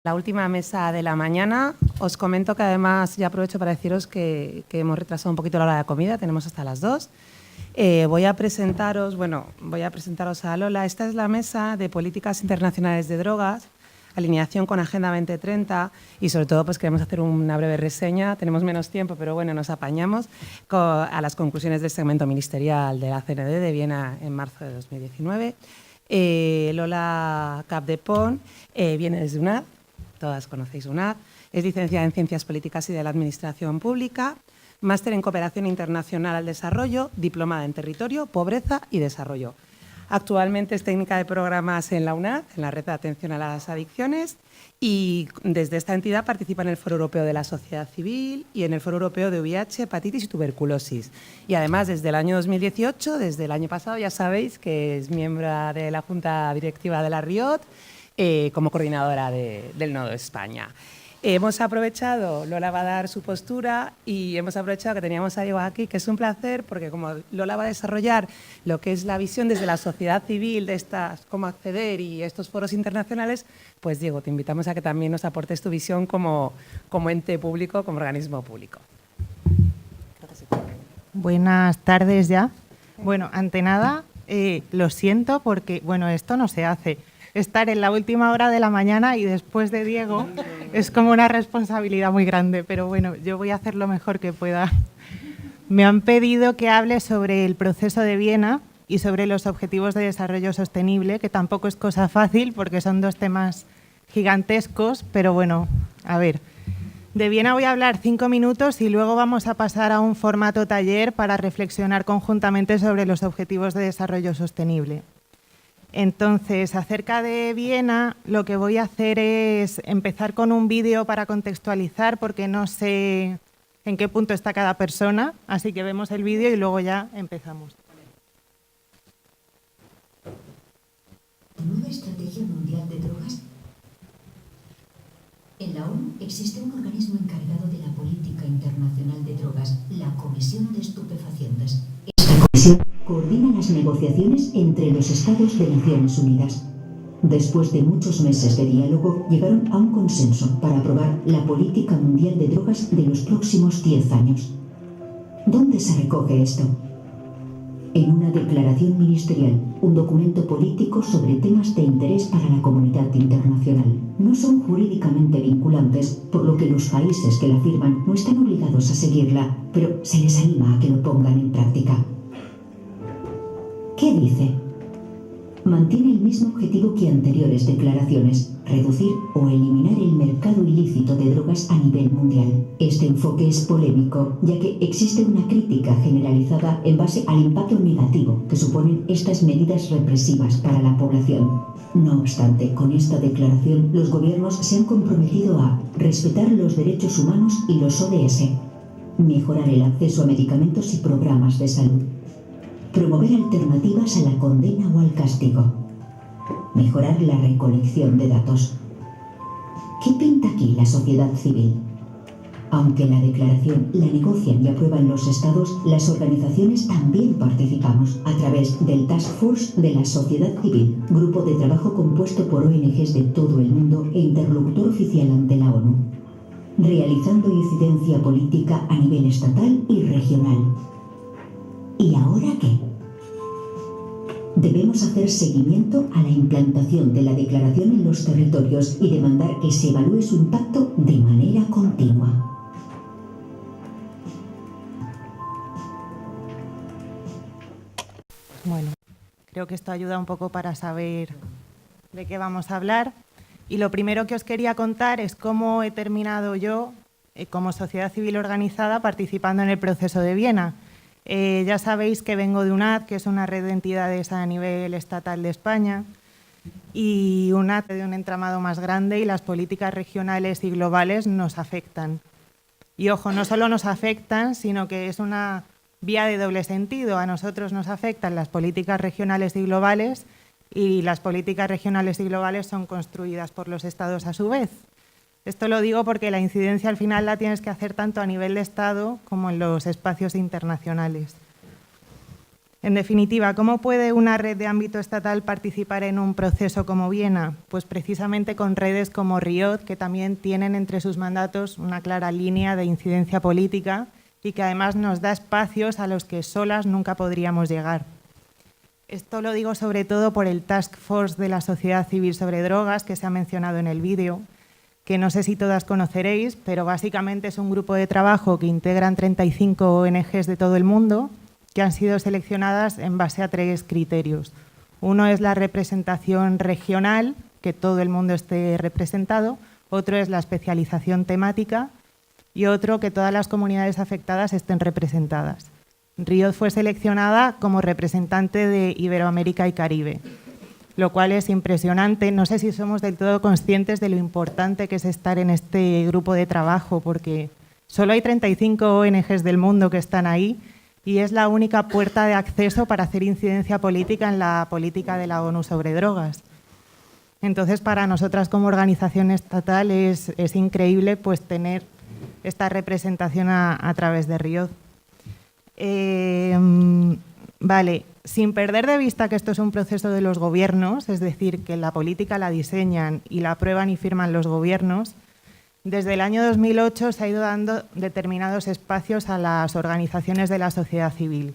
La última mesa de la mañana. Os comento que además ya aprovecho para deciros que hemos retrasado un poquito la hora de comida, tenemos hasta las 2. Voy a presentaros a Lola. Esta es la mesa de políticas internacionales de drogas, alineación con Agenda 2030 y sobre todo pues queremos hacer una breve reseña. Tenemos menos tiempo, pero bueno, nos apañamos a las conclusiones del segmento ministerial de la CND de Viena en marzo de 2019. Lola Capdepont viene desde UNAD. Todas conocéis UNAD, es licenciada en Ciencias Políticas y de la Administración Pública, máster en Cooperación Internacional al Desarrollo, diplomada en Territorio, Pobreza y Desarrollo. Actualmente es técnica de programas en la UNAD, en la Red de Atención a las Adicciones, y desde esta entidad participa en el Foro Europeo de la Sociedad Civil y en el Foro Europeo de VIH, Hepatitis y Tuberculosis. Y además, desde el año 2018, desde el año pasado, ya sabéis que es miembro de la Junta Directiva de la RIOT, como coordinadora del Nodo España. Hemos aprovechado, Lola va a dar su postura y hemos aprovechado que teníamos a Diego aquí, que es un placer porque como Lola va a desarrollar lo que es la visión desde la sociedad civil de estas, cómo acceder y estos foros internacionales, pues Diego, te invitamos a que también nos aportes tu visión como ente público, como organismo público. Buenas tardes ya. Bueno, ante nada, lo siento porque, bueno, esto no se hace. Estar en la última hora de la mañana y después de Diego es como una responsabilidad muy grande, pero bueno, yo voy a hacer lo mejor que pueda. Me han pedido que hable sobre el proceso de Viena y sobre los objetivos de desarrollo sostenible, que tampoco es cosa fácil porque son dos temas gigantescos, pero bueno, a ver. De Viena voy a hablar 5 minutos y luego vamos a pasar a un formato taller para reflexionar conjuntamente sobre los objetivos de desarrollo sostenible. Entonces, acerca de Viena, lo que voy a hacer es empezar con un vídeo para contextualizar, porque no sé en qué punto está cada persona, así que vemos el vídeo y luego ya empezamos. Nueva estrategia mundial de drogas. En la ONU existe un organismo encargado de la política internacional de drogas, la Comisión de Estupefacientes. Esta comisión coordina las negociaciones entre los Estados de Naciones Unidas. Después de muchos meses de diálogo, llegaron a un consenso para aprobar la política mundial de drogas de los próximos 10 años. ¿Dónde se recoge esto? En una declaración ministerial, un documento político sobre temas de interés para la comunidad internacional. No son jurídicamente vinculantes, por lo que los países que la firman no están obligados a seguirla, pero se les anima a que lo pongan en práctica. ¿Qué dice? Mantiene el mismo objetivo que anteriores declaraciones, reducir o eliminar el mercado ilícito de drogas a nivel mundial. Este enfoque es polémico, ya que existe una crítica generalizada en base al impacto negativo que suponen estas medidas represivas para la población. No obstante, con esta declaración, los gobiernos se han comprometido a respetar los derechos humanos y los ODS, mejorar el acceso a medicamentos y programas de salud, promover alternativas a la condena o al castigo, mejorar la recolección de datos. ¿Qué pinta aquí la sociedad civil? Aunque la declaración la negocian y aprueban los estados, las organizaciones también participamos a través del Task Force de la Sociedad Civil, grupo de trabajo compuesto por ONGs de todo el mundo e interlocutor oficial ante la ONU, realizando incidencia política a nivel estatal y regional. ¿Y ahora qué? Debemos hacer seguimiento a la implantación de la declaración en los territorios y demandar que se evalúe su impacto de manera continua. Bueno, creo que esto ayuda un poco para saber de qué vamos a hablar. Y lo primero que os quería contar es cómo he terminado yo, como sociedad civil organizada, participando en el proceso de Viena. Ya sabéis que vengo de UNAD, que es una red de entidades a nivel estatal de España, y UNAD de un entramado más grande y las políticas regionales y globales nos afectan. Y ojo, no solo nos afectan, sino que es una vía de doble sentido. A nosotros nos afectan las políticas regionales y globales, y las políticas regionales y globales son construidas por los estados a su vez. Esto lo digo porque la incidencia al final la tienes que hacer tanto a nivel de Estado como en los espacios internacionales. En definitiva, ¿cómo puede una red de ámbito estatal participar en un proceso como Viena? Pues precisamente con redes como RIOD, que también tienen entre sus mandatos una clara línea de incidencia política y que además nos da espacios a los que solas nunca podríamos llegar. Esto lo digo sobre todo por el Task Force de la Sociedad Civil sobre Drogas, que se ha mencionado en el vídeo, que no sé si todas conoceréis, pero básicamente es un grupo de trabajo que integran 35 ONGs de todo el mundo, que han sido seleccionadas en base a 3 criterios. Uno es la representación regional, que todo el mundo esté representado, otro es la especialización temática y otro que todas las comunidades afectadas estén representadas. RIOD fue seleccionada como representante de Iberoamérica y Caribe, lo cual es impresionante. No sé si somos del todo conscientes de lo importante que es estar en este grupo de trabajo, porque solo hay 35 ONGs del mundo que están ahí y es la única puerta de acceso para hacer incidencia política en la política de la ONU sobre drogas. Entonces, para nosotras como organización estatal es increíble pues, tener esta representación a través de RIOD. Vale, sin perder de vista que esto es un proceso de los gobiernos, es decir, que la política la diseñan y la aprueban y firman los gobiernos, desde el año 2008 se ha ido dando determinados espacios a las organizaciones de la sociedad civil,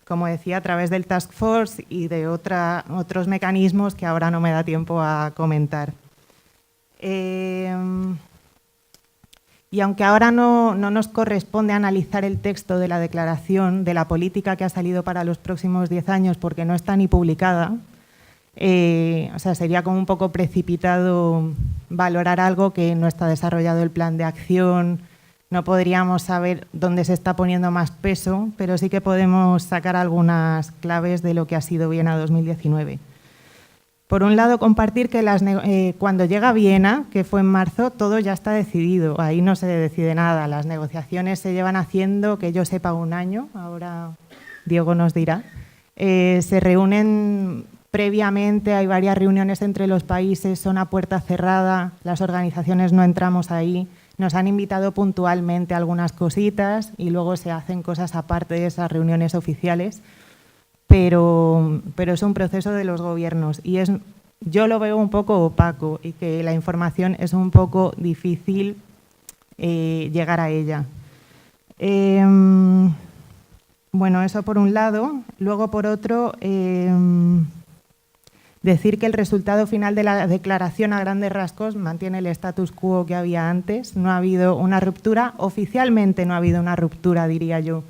como decía, a través del Task Force y de otros mecanismos que ahora no me da tiempo a comentar. Y aunque ahora no nos corresponde analizar el texto de la declaración de la política que ha salido para los próximos 10 años porque no está ni publicada, o sea, sería como un poco precipitado valorar algo que no está desarrollado el plan de acción, no podríamos saber dónde se está poniendo más peso, pero sí que podemos sacar algunas claves de lo que ha sido Viena 2019. Por un lado, compartir que cuando llega a Viena, que fue en marzo, todo ya está decidido. Ahí no se decide nada. Las negociaciones se llevan haciendo, que yo sepa, 1 año. Ahora Diego nos dirá. Se reúnen previamente, hay varias reuniones entre los países, son a puerta cerrada, las organizaciones no entramos ahí. Nos han invitado puntualmente a algunas cositas y luego se hacen cosas aparte de esas reuniones oficiales. Pero es un proceso de los gobiernos y yo lo veo un poco opaco y que la información es un poco difícil llegar a ella. Bueno, eso por un lado. Luego, por otro, decir que el resultado final de la declaración a grandes rasgos mantiene el status quo que había antes. No ha habido una ruptura, oficialmente no ha habido una ruptura, diría yo.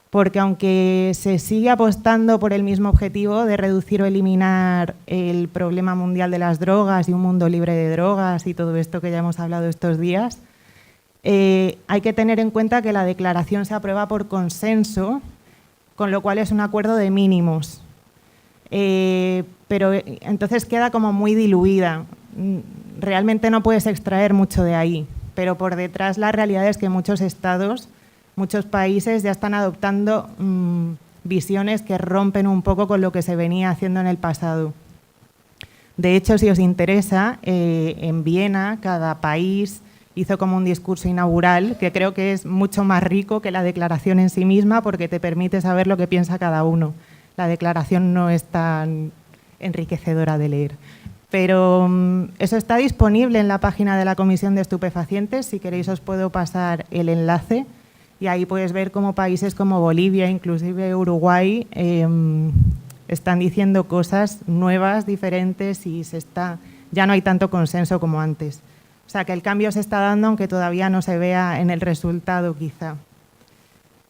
Porque aunque se sigue apostando por el mismo objetivo de reducir o eliminar el problema mundial de las drogas y un mundo libre de drogas y todo esto que ya hemos hablado estos días, hay que tener en cuenta que la declaración se aprueba por consenso, con lo cual es un acuerdo de mínimos. Pero entonces queda como muy diluida. Realmente no puedes extraer mucho de ahí, pero por detrás la realidad es que muchos estados, muchos países ya están adoptando visiones que rompen un poco con lo que se venía haciendo en el pasado. De hecho, si os interesa, en Viena cada país hizo como un discurso inaugural que creo que es mucho más rico que la declaración en sí misma porque te permite saber lo que piensa cada uno. La declaración no es tan enriquecedora de leer. Pero eso está disponible en la página de la Comisión de Estupefacientes. Si queréis os puedo pasar el enlace. Y ahí puedes ver cómo países como Bolivia, inclusive Uruguay, están diciendo cosas nuevas, diferentes y ya no hay tanto consenso como antes. O sea, que el cambio se está dando, aunque todavía no se vea en el resultado, quizá.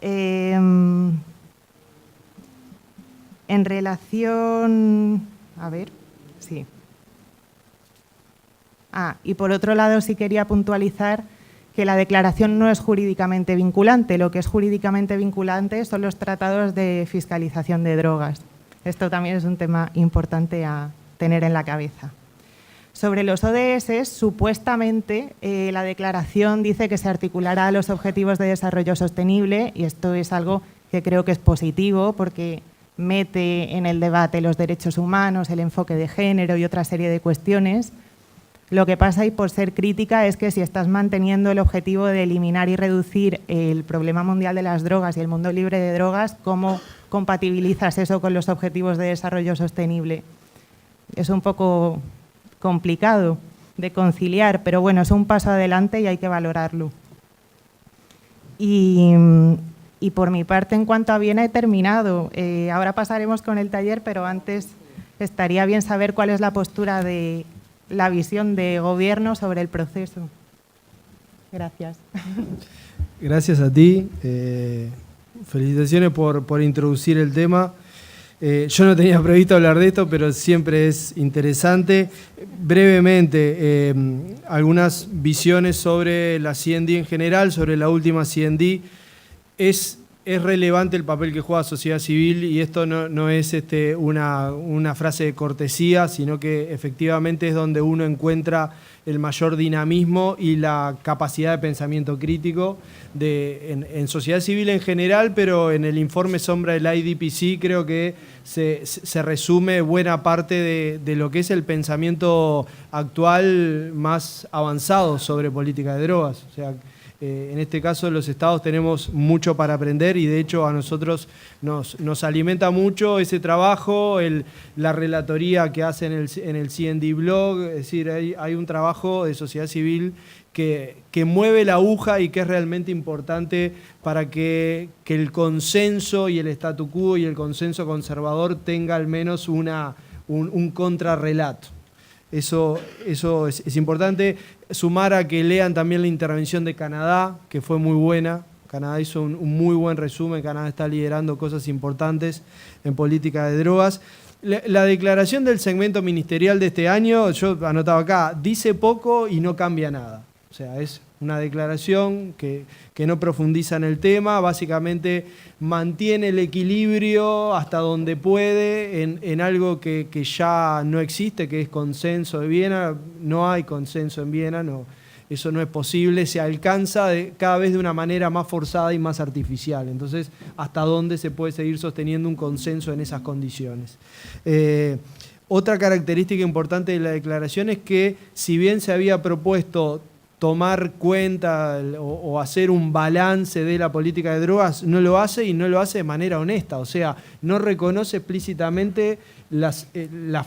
En relación... A ver, sí. Y por otro lado sí quería puntualizar que la declaración no es jurídicamente vinculante. Lo que es jurídicamente vinculante son los tratados de fiscalización de drogas. Esto también es un tema importante a tener en la cabeza. Sobre los ODS, supuestamente la declaración dice que se articulará a los Objetivos de Desarrollo Sostenible y esto es algo que creo que es positivo porque mete en el debate los derechos humanos, el enfoque de género y otra serie de cuestiones. Lo que pasa, y por ser crítica, es que si estás manteniendo el objetivo de eliminar y reducir el problema mundial de las drogas y el mundo libre de drogas, ¿cómo compatibilizas eso con los objetivos de desarrollo sostenible? Es un poco complicado de conciliar, pero bueno, es un paso adelante y hay que valorarlo. Y por mi parte, en cuanto a Viena, he terminado. Ahora pasaremos con el taller, pero antes estaría bien saber cuál es la postura de la visión de gobierno sobre el proceso. Gracias. Gracias a ti. Felicitaciones por introducir el tema. Yo no tenía previsto hablar de esto, pero siempre es interesante. Brevemente, algunas visiones sobre la CND en general, sobre la última CND. Es relevante el papel que juega la sociedad civil y esto no es una frase de cortesía, sino que efectivamente es donde uno encuentra el mayor dinamismo y la capacidad de pensamiento crítico en sociedad civil en general, pero en el informe sombra del IDPC creo que se resume buena parte de lo que es el pensamiento actual más avanzado sobre política de drogas. O sea, en este caso los estados tenemos mucho para aprender y de hecho a nosotros nos alimenta mucho ese trabajo, la relatoría que hacen en el CND blog, es decir, hay un trabajo de sociedad civil que mueve la aguja y que es realmente importante para que el consenso y el statu quo y el consenso conservador tenga al menos un contrarrelato. Eso es importante. Sumar a que lean también la intervención de Canadá, que fue muy buena. Canadá hizo un muy buen resumen. Canadá está liderando cosas importantes en política de drogas. La declaración del segmento ministerial de este año, yo anotaba acá, dice poco y no cambia nada. O sea, es una declaración que no profundiza en el tema, básicamente mantiene el equilibrio hasta donde puede en algo que ya no existe, que es consenso de Viena. No hay consenso en Viena, no, eso no es posible, se alcanza cada vez de una manera más forzada y más artificial. Entonces, ¿hasta dónde se puede seguir sosteniendo un consenso en esas condiciones? Otra característica importante de la declaración es que, si bien se había propuesto tomar cuenta o hacer un balance de la política de drogas, no lo hace y no lo hace de manera honesta. O sea, no reconoce explícitamente las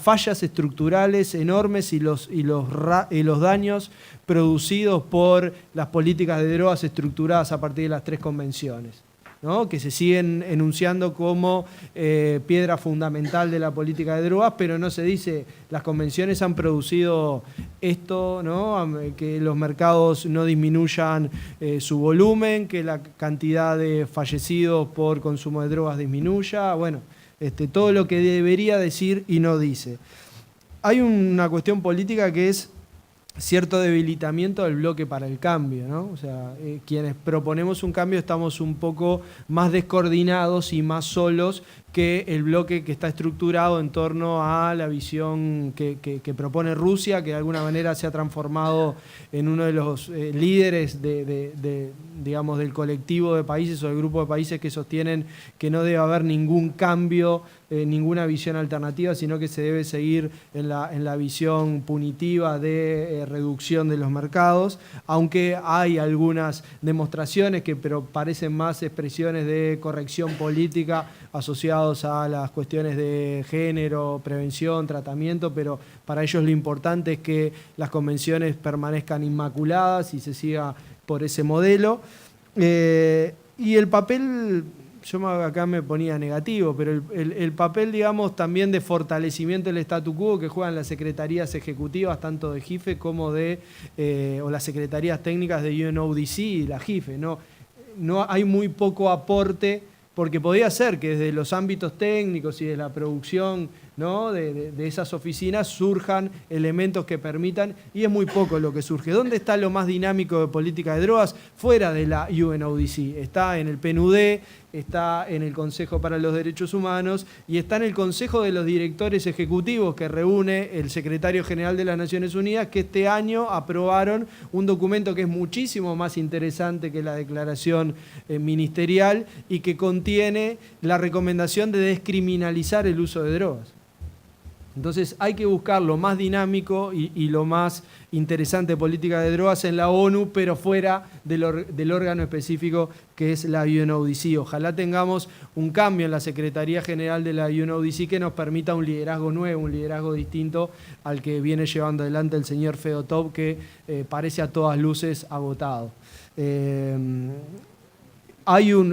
fallas estructurales enormes y los daños producidos por las políticas de drogas estructuradas a partir de las 3 convenciones, ¿no? Que se siguen enunciando como piedra fundamental de la política de drogas, pero no se dice las convenciones han producido esto, ¿no? Que los mercados no disminuyan su volumen, que la cantidad de fallecidos por consumo de drogas disminuya, bueno, todo lo que debería decir y no dice. Hay una cuestión política que es cierto debilitamiento del bloque para el cambio, ¿no? O sea, quienes proponemos un cambio estamos un poco más descoordinados y más solos que el bloque que está estructurado en torno a la visión que propone Rusia, que de alguna manera se ha transformado en uno de los líderes digamos, del colectivo de países o del grupo de países que sostienen que no debe haber ningún cambio, ninguna visión alternativa, sino que se debe seguir en la visión punitiva de reducción de los mercados, aunque hay algunas demostraciones pero parecen más expresiones de corrección política asociadas a las cuestiones de género, prevención, tratamiento, pero para ellos lo importante es que las convenciones permanezcan inmaculadas y se siga por ese modelo. Y el papel, yo acá me ponía negativo, pero el papel, digamos, también de fortalecimiento del statu quo que juegan las secretarías ejecutivas, tanto de JIFE como o las secretarías técnicas de UNODC y la JIFE. No hay muy poco aporte, porque podría ser que desde los ámbitos técnicos y de la producción, ¿no? de esas oficinas surjan elementos que permitan, y es muy poco lo que surge. ¿Dónde está lo más dinámico de política de drogas? Fuera de la UNODC. Está en el PNUD, está en el Consejo para los Derechos Humanos y está en el Consejo de los Directores Ejecutivos que reúne el Secretario General de las Naciones Unidas, que este año aprobaron un documento que es muchísimo más interesante que la declaración ministerial y que contiene la recomendación de descriminalizar el uso de drogas. Entonces hay que buscar lo más dinámico y lo más interesante de política de drogas en la ONU, pero fuera del órgano específico que es la UNODC. Ojalá tengamos un cambio en la Secretaría General de la UNODC que nos permita un liderazgo nuevo, un liderazgo distinto al que viene llevando adelante el señor Fedotov, que parece a todas luces agotado.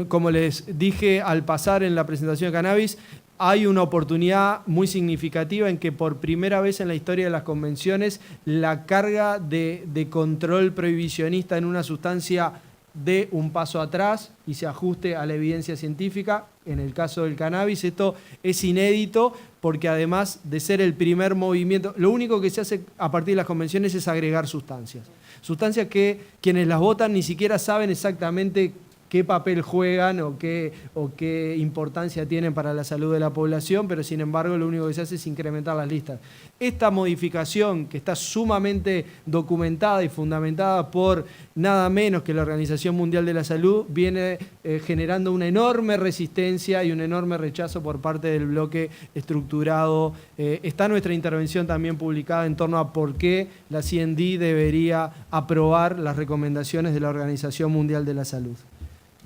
Como les dije al pasar en la presentación de cannabis, hay una oportunidad muy significativa en que por primera vez en la historia de las convenciones la carga de control prohibicionista en una sustancia dé un paso atrás y se ajuste a la evidencia científica. En el caso del cannabis esto es inédito porque además de ser el primer movimiento, lo único que se hace a partir de las convenciones es agregar sustancias. Sustancias que quienes las votan ni siquiera saben exactamente qué papel juegan o qué importancia tienen para la salud de la población, pero sin embargo lo único que se hace es incrementar las listas. Esta modificación, que está sumamente documentada y fundamentada por nada menos que la Organización Mundial de la Salud, viene generando una enorme resistencia y un enorme rechazo por parte del bloque estructurado. Está nuestra intervención también publicada en torno a por qué la CND debería aprobar las recomendaciones de la Organización Mundial de la Salud.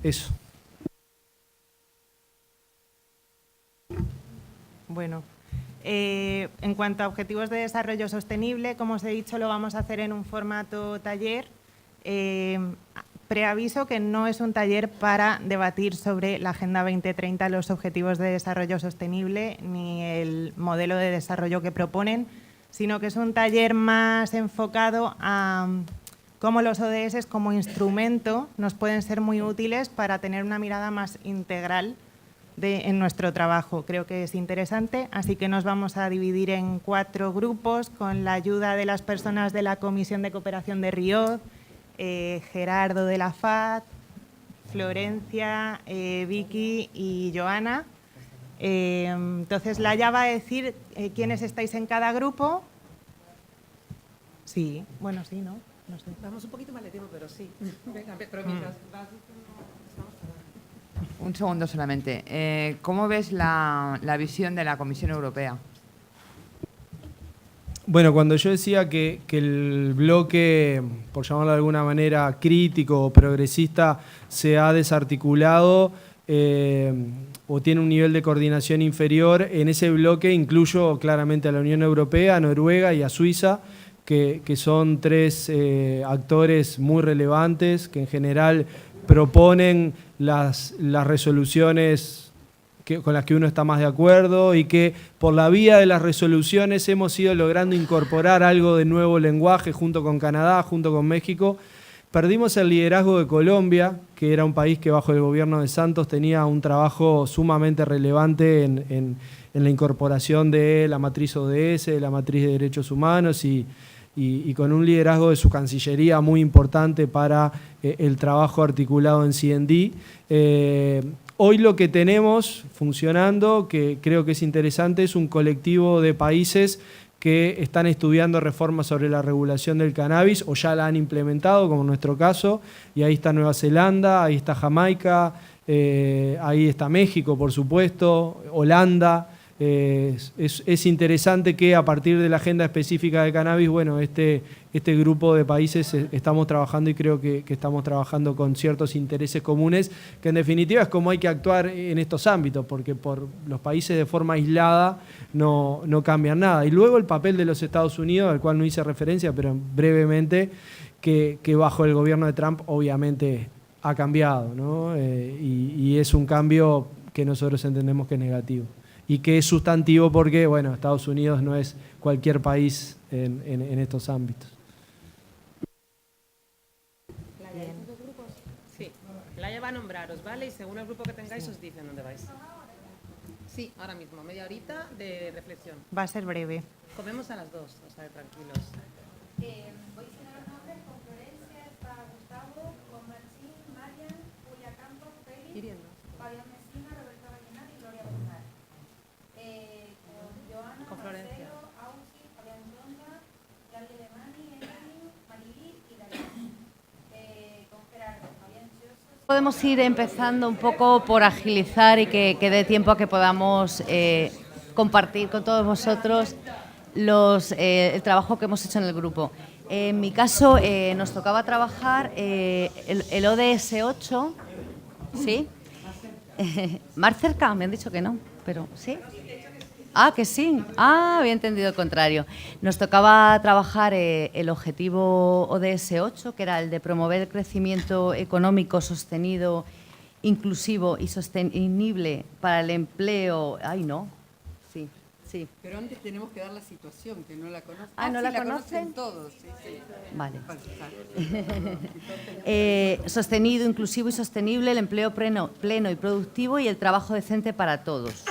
Eso. Bueno, en cuanto a objetivos de desarrollo sostenible, como os he dicho, lo vamos a hacer en un formato taller. Preaviso que no es un taller para debatir sobre la Agenda 2030, los objetivos de desarrollo sostenible ni el modelo de desarrollo que proponen, sino que es un taller más enfocado a cómo los ODS como instrumento nos pueden ser muy útiles para tener una mirada más integral en nuestro trabajo. Creo que es interesante, así que nos vamos a dividir en 4 grupos con la ayuda de las personas de la Comisión de Cooperación de Riad, Gerardo de la FAD, Florencia, Vicky y Joana. Entonces, Laia va a decir quiénes estáis en cada grupo. Sí, bueno, sí, ¿no? No sé. Vamos un poquito mal de tiempo, pero sí. Venga, pero mientras vas... Un segundo solamente. ¿Cómo ves la visión de la Comisión Europea? Bueno, cuando yo decía que el bloque, por llamarlo de alguna manera, crítico o progresista, se ha desarticulado o tiene un nivel de coordinación inferior, en ese bloque incluyo claramente a la Unión Europea, a Noruega y a Suiza, que son 3 actores muy relevantes que en general proponen las resoluciones con las que uno está más de acuerdo y que por la vía de las resoluciones hemos ido logrando incorporar algo de nuevo lenguaje junto con Canadá, junto con México. Perdimos el liderazgo de Colombia, que era un país que bajo el gobierno de Santos tenía un trabajo sumamente relevante en la incorporación de la matriz ODS, de la matriz de derechos humanos y con un liderazgo de su Cancillería muy importante para el trabajo articulado en CND. Hoy lo que tenemos funcionando, que creo que es interesante, es un colectivo de países que están estudiando reformas sobre la regulación del cannabis o ya la han implementado, como en nuestro caso, y ahí está Nueva Zelanda, ahí está Jamaica, ahí está México, por supuesto, Holanda. Es interesante que a partir de la agenda específica de cannabis, bueno, este grupo de países estamos trabajando y creo que estamos trabajando con ciertos intereses comunes, que en definitiva es como hay que actuar en estos ámbitos, porque por los países de forma aislada no cambian nada. Y luego el papel de los Estados Unidos, al cual no hice referencia, pero brevemente, que bajo el gobierno de Trump obviamente ha cambiado, ¿no? Y es un cambio que nosotros entendemos que es negativo. Y que es sustantivo porque, bueno, Estados Unidos no es cualquier país en estos ámbitos. ¿Laia, ¿dos grupos? Sí. Laia va a nombraros, ¿vale? Y según el grupo que tengáis os dicen dónde vais. Sí, ahora mismo, media horita de reflexión. Va a ser breve. Comemos a las 2, o sea, tranquilos. Voy a señalar nombres: con Florencia está Gustavo, con Martín, Marian, Julia Campos, Félix, Fabián Mesina, Roberto Vallenar y Gloria Bernal. Con Joana, con Florencia. Marcelo, Ausi, Fabián Ronda, Gabriel Alemani, Evelyn, Maribí y Darío. Con Gerardo, Fabián Choso. Podemos ir empezando un poco por agilizar y que dé tiempo a que podamos compartir con todos vosotros el trabajo que hemos hecho en el grupo. En mi caso, nos tocaba trabajar el ODS 8, ¿sí? Más cerca, me han dicho que no, pero ¿sí? Ah, que sí. Ah, había entendido el contrario. Nos tocaba trabajar el objetivo ODS 8, que era el de promover el crecimiento económico sostenido, inclusivo y sostenible para el empleo. Ay, no. Sí, sí. Pero antes tenemos que dar la situación, que no la conocen. Ah, ¿no sí, la conocen todos. Sí, sí. Vale. Sostenido, inclusivo y sostenible, el empleo pleno y productivo y el trabajo decente para todos.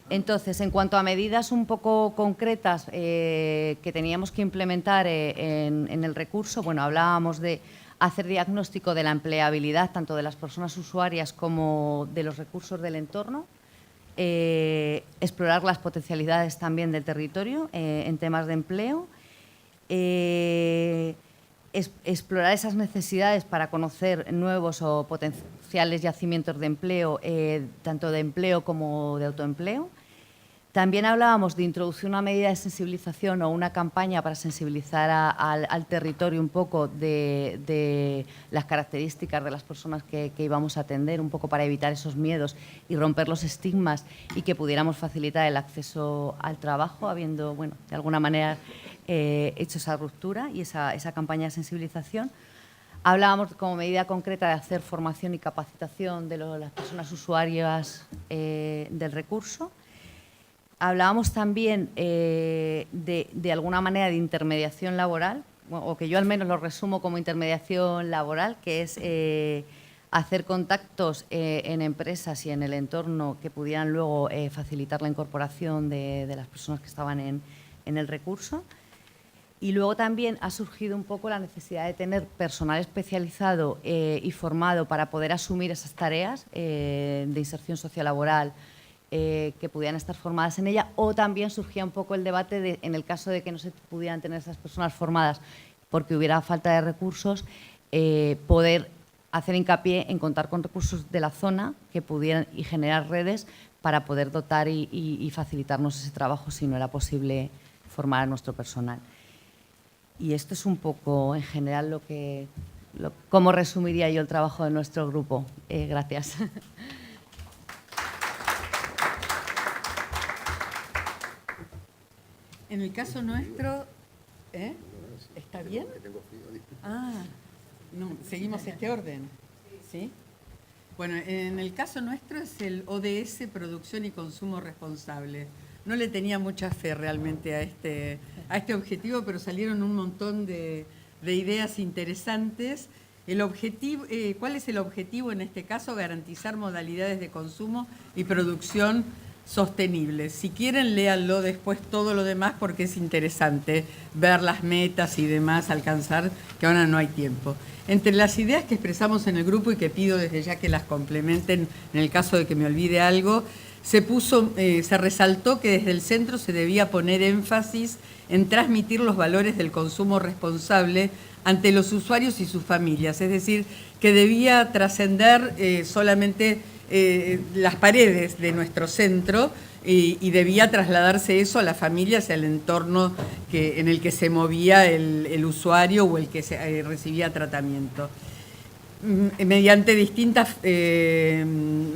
Entonces, en cuanto a medidas un poco concretas que teníamos que implementar en el recurso, bueno, hablábamos de hacer diagnóstico de la empleabilidad tanto de las personas usuarias como de los recursos del entorno, explorar las potencialidades también del territorio en temas de empleo, explorar esas necesidades para conocer nuevos o potenciales yacimientos de empleo, tanto de empleo como de autoempleo. También hablábamos de introducir una medida de sensibilización o una campaña para sensibilizar al territorio un poco de las características de las personas que íbamos a atender, un poco para evitar esos miedos y romper los estigmas y que pudiéramos facilitar el acceso al trabajo, habiendo, bueno, de alguna manera hecho esa ruptura y esa campaña de sensibilización. Hablábamos como medida concreta de hacer formación y capacitación de las personas usuarias del recurso. Hablábamos también de alguna manera de intermediación laboral, o que yo al menos lo resumo como intermediación laboral, que es hacer contactos en empresas y en el entorno que pudieran luego facilitar la incorporación de las personas que estaban en el recurso. Y luego también ha surgido un poco la necesidad de tener personal especializado y formado para poder asumir esas tareas de inserción sociolaboral, que pudieran estar formadas en ella, o también surgía un poco el debate en el caso de que no se pudieran tener esas personas formadas porque hubiera falta de recursos, poder hacer hincapié en contar con recursos de la zona que pudieran y generar redes para poder dotar y facilitarnos ese trabajo si no era posible formar a nuestro personal. Y esto es un poco, en general, cómo resumiría yo el trabajo de nuestro grupo. Gracias. En el caso nuestro, ¿está bien? Ah, no, seguimos este orden, ¿sí? Bueno, en el caso nuestro es el ODS, Producción y Consumo Responsable. No le tenía mucha fe realmente a este objetivo, pero salieron un montón de ideas interesantes. ¿Cuál es el objetivo en este caso? Garantizar modalidades de consumo y producción sostenibles. Si quieren, léanlo después todo lo demás porque es interesante ver las metas y demás, alcanzar, que ahora no hay tiempo. Entre las ideas que expresamos en el grupo y que pido desde ya que las complementen en el caso de que me olvide algo, se resaltó que desde el centro se debía poner énfasis en transmitir los valores del consumo responsable ante los usuarios y sus familias, es decir, que debía trascender solamente las paredes de nuestro centro y debía trasladarse eso a las familias y al entorno en el que se movía el usuario o el que recibía tratamiento, mediante distintas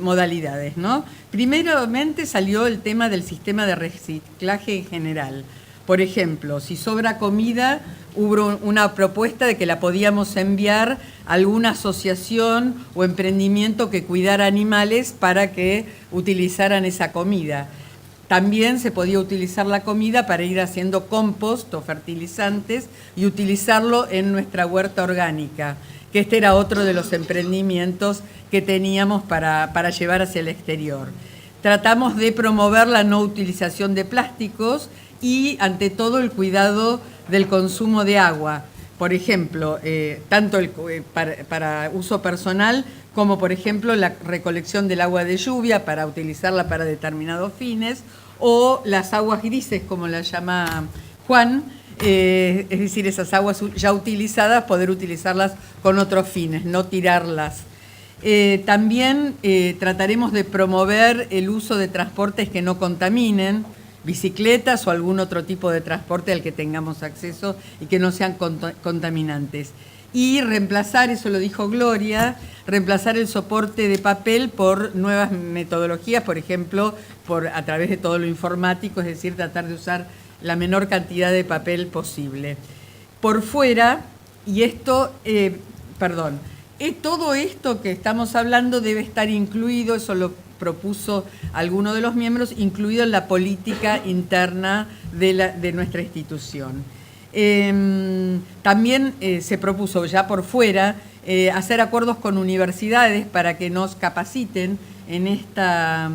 modalidades, ¿no? Primeramente salió el tema del sistema de reciclaje en general. Por ejemplo, si sobra comida, hubo una propuesta de que la podíamos enviar a alguna asociación o emprendimiento que cuidara animales para que utilizaran esa comida. También se podía utilizar la comida para ir haciendo compost o fertilizantes y utilizarlo en nuestra huerta orgánica, que este era otro de los emprendimientos que teníamos para llevar hacia el exterior. Tratamos de promover la no utilización de plásticos y, ante todo, el cuidado del consumo de agua. Por ejemplo, tanto para uso personal como, por ejemplo, la recolección del agua de lluvia para utilizarla para determinados fines, o las aguas grises, como las llama Juan, es decir, esas aguas ya utilizadas, poder utilizarlas con otros fines, no tirarlas. También trataremos de promover el uso de transportes que no contaminen, bicicletas o algún otro tipo de transporte al que tengamos acceso y que no sean contaminantes. Y reemplazar, eso lo dijo Gloria, reemplazar el soporte de papel por nuevas metodologías, por ejemplo, a través de todo lo informático, es decir, tratar de usar la menor cantidad de papel posible. Por fuera, y esto, todo esto que estamos hablando debe estar incluido, eso lo propuso alguno de los miembros, incluido en la política interna de nuestra institución. También se propuso ya por fuera hacer acuerdos con universidades para que nos capaciten en estas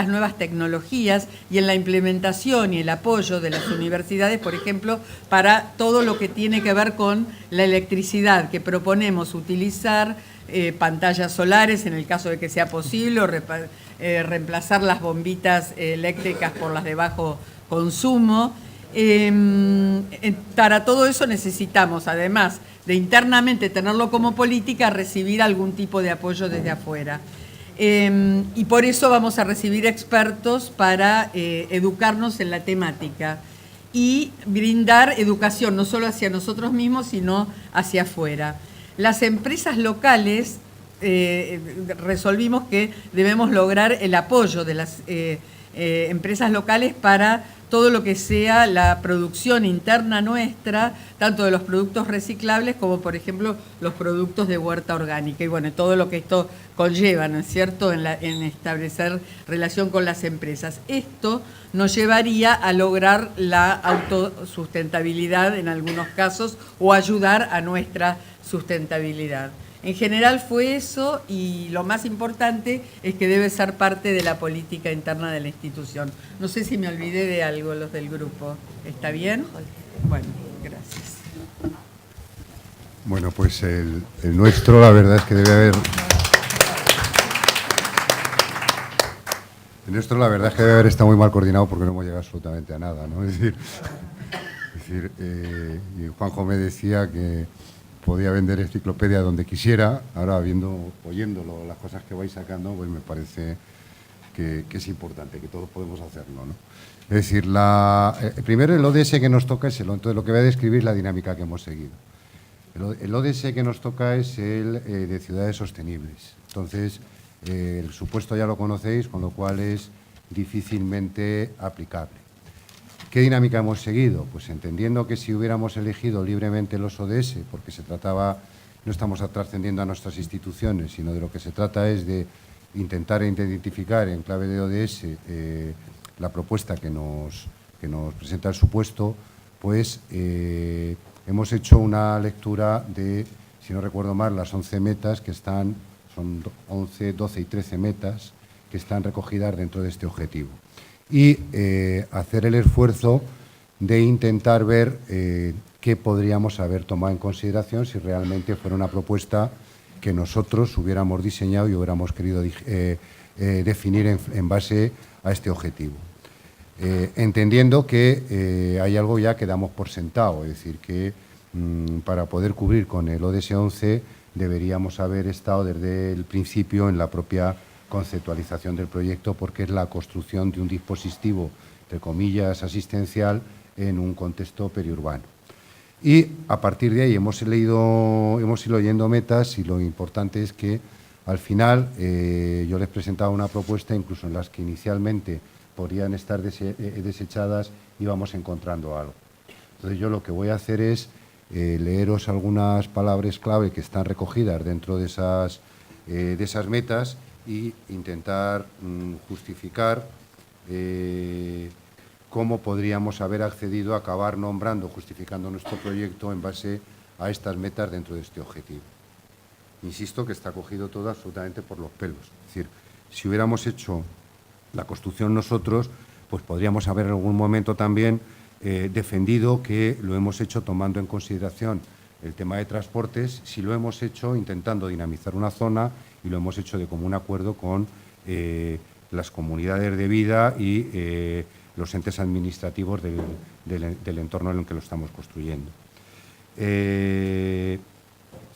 nuevas tecnologías y en la implementación y el apoyo de las universidades, por ejemplo, para todo lo que tiene que ver con la electricidad, que proponemos utilizar pantallas solares en el caso de que sea posible, o reemplazar las bombitas eléctricas por las de bajo consumo. Para todo eso necesitamos, además de internamente tenerlo como política, recibir algún tipo de apoyo desde afuera. Y por eso vamos a recibir expertos para educarnos en la temática y brindar educación no solo hacia nosotros mismos, sino hacia afuera. Las empresas locales, resolvimos que debemos lograr el apoyo de las empresas locales para todo lo que sea la producción interna nuestra, tanto de los productos reciclables como, por ejemplo, los productos de huerta orgánica. Y bueno, todo lo que esto conlleva, ¿no es cierto?, en establecer relación con las empresas. Esto nos llevaría a lograr la autosustentabilidad en algunos casos o ayudar a nuestra sustentabilidad. En general fue eso, y lo más importante es que debe ser parte de la política interna de la institución. No sé si me olvidé de algo, los del grupo. ¿Está bien? Bueno, gracias. Bueno, pues el nuestro, la verdad es que debe haber... El nuestro, la verdad es que debe haber estado muy mal coordinado porque no hemos llegado absolutamente a nada, ¿no? Es decir, y Juanjo me decía que podía vender enciclopedia donde quisiera. Ahora, oyéndolo, las cosas que vais sacando, pues me parece que es importante, que todos podemos hacerlo, ¿no? Es decir, primero el ODS que nos toca es entonces lo que voy a describir es la dinámica que hemos seguido. El ODS que nos toca es el de ciudades sostenibles. Entonces, el supuesto ya lo conocéis, con lo cual es difícilmente aplicable. ¿Qué dinámica hemos seguido? Pues entendiendo que si hubiéramos elegido libremente los ODS, porque no estamos trascendiendo a nuestras instituciones, sino de lo que se trata es de intentar identificar en clave de ODS la propuesta que nos presenta el supuesto, pues hemos hecho una lectura de, si no recuerdo mal, las 11 metas que son 11, 12 y 13 metas que están recogidas dentro de este objetivo. Y hacer el esfuerzo de intentar ver qué podríamos haber tomado en consideración si realmente fuera una propuesta que nosotros hubiéramos diseñado y hubiéramos querido definir en base a este objetivo. Entendiendo que hay algo ya que damos por sentado, es decir, que para poder cubrir con el ODS 11 deberíamos haber estado desde el principio en la propia conceptualización del proyecto, porque es la construcción de un dispositivo, entre comillas, asistencial en un contexto periurbano. Y a partir de ahí hemos ido leyendo metas, y lo importante es que al final yo les presentaba una propuesta, incluso en las que inicialmente podrían estar desechadas, íbamos encontrando algo. Entonces yo lo que voy a hacer es leeros algunas palabras clave que están recogidas dentro de esas metas y intentar justificar cómo podríamos haber accedido a acabar nombrando, justificando nuestro proyecto en base a estas metas dentro de este objetivo. Insisto que está cogido todo absolutamente por los pelos. Es decir, si hubiéramos hecho la construcción nosotros, pues podríamos haber en algún momento también defendido que lo hemos hecho tomando en consideración el tema de transportes, si lo hemos hecho intentando dinamizar una zona y lo hemos hecho de común acuerdo con las comunidades de vida y los entes administrativos del entorno en el que lo estamos construyendo.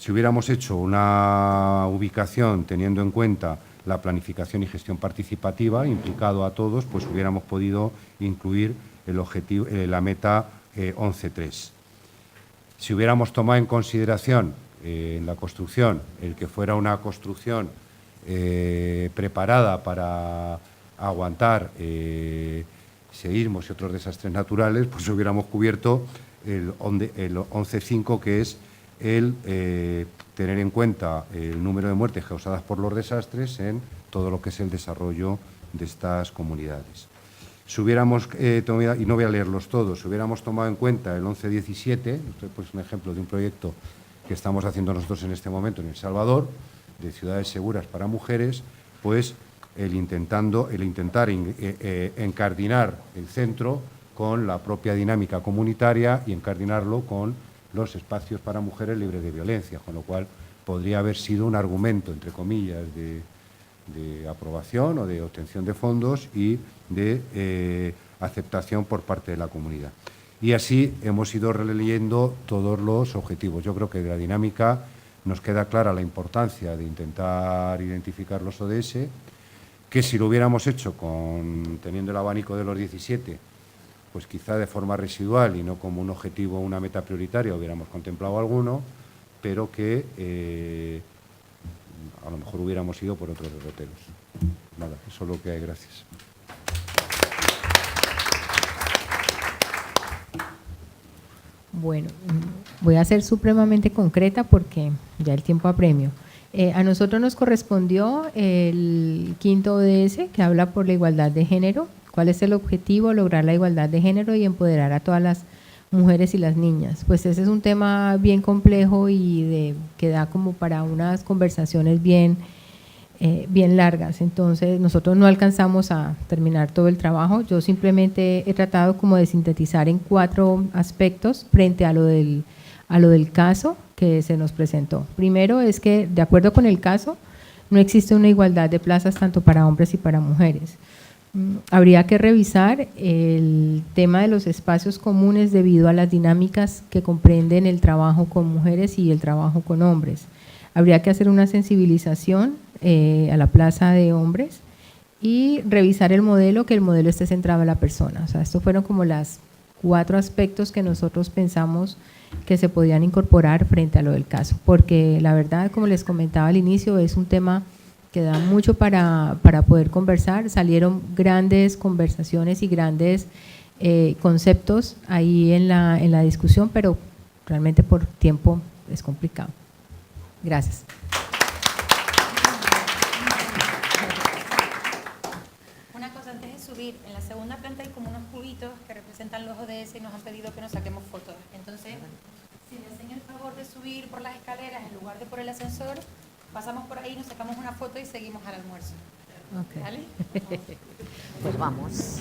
Si hubiéramos hecho una ubicación teniendo en cuenta la planificación y gestión participativa, implicado a todos, pues hubiéramos podido incluir el objetivo, la meta 11.3. Si hubiéramos tomado en consideración en la construcción el que fuera una construcción preparada para aguantar seísmos y otros desastres naturales, pues hubiéramos cubierto el 11.5, que es el tener en cuenta el número de muertes causadas por los desastres en todo lo que es el desarrollo de estas comunidades. Si hubiéramos tomado, y no voy a leerlos todos, si hubiéramos tomado en cuenta el 11.17, esto es un ejemplo de un proyecto que estamos haciendo nosotros en este momento en El Salvador, de ciudades seguras para mujeres, pues el intentar encardinar el centro con la propia dinámica comunitaria y encardinarlo con los espacios para mujeres libres de violencia, con lo cual podría haber sido un argumento, entre comillas, de aprobación o de obtención de fondos y de aceptación por parte de la comunidad. Y así hemos ido releyendo todos los objetivos. Yo creo que de la dinámica nos queda clara la importancia de intentar identificar los ODS, que si lo hubiéramos hecho teniendo el abanico de los 17, pues quizá de forma residual y no como un objetivo o una meta prioritaria hubiéramos contemplado alguno, pero que a lo mejor hubiéramos ido por otros derroteros. Nada, eso es lo que hay. Gracias. Bueno, voy a ser supremamente concreta porque ya el tiempo apremio. A nosotros nos correspondió el 5º ODS, que habla por la igualdad de género. ¿Cuál es el objetivo? Lograr la igualdad de género y empoderar a todas las mujeres y las niñas. Pues ese es un tema bien complejo y que da como para unas conversaciones bien largas. Entonces, nosotros no alcanzamos a terminar todo el trabajo. Yo simplemente he tratado como de sintetizar en 4 aspectos frente a lo del caso que se nos presentó. Primero es que, de acuerdo con el caso, no existe una igualdad de plazas tanto para hombres y para mujeres. Habría que revisar el tema de los espacios comunes debido a las dinámicas que comprenden el trabajo con mujeres y el trabajo con hombres. Habría que hacer una sensibilización a la plaza de hombres y revisar el modelo, que el modelo esté centrado en la persona. O sea, estos fueron como los 4 aspectos que nosotros pensamos que se podían incorporar frente a lo del caso, porque la verdad, como les comentaba al inicio, es un tema que da mucho para poder conversar. Salieron grandes conversaciones y grandes conceptos ahí en la discusión, pero realmente por tiempo es complicado. Gracias. Una cosa, antes de subir, en la segunda planta hay como unos cubitos que representan los ODS y nos han pedido que nos saquemos fotos. Entonces, si me hacen el favor de subir por las escaleras en lugar de por el ascensor, pasamos por ahí, nos sacamos una foto y seguimos al almuerzo. Okay. ¿Vale? Pues vamos.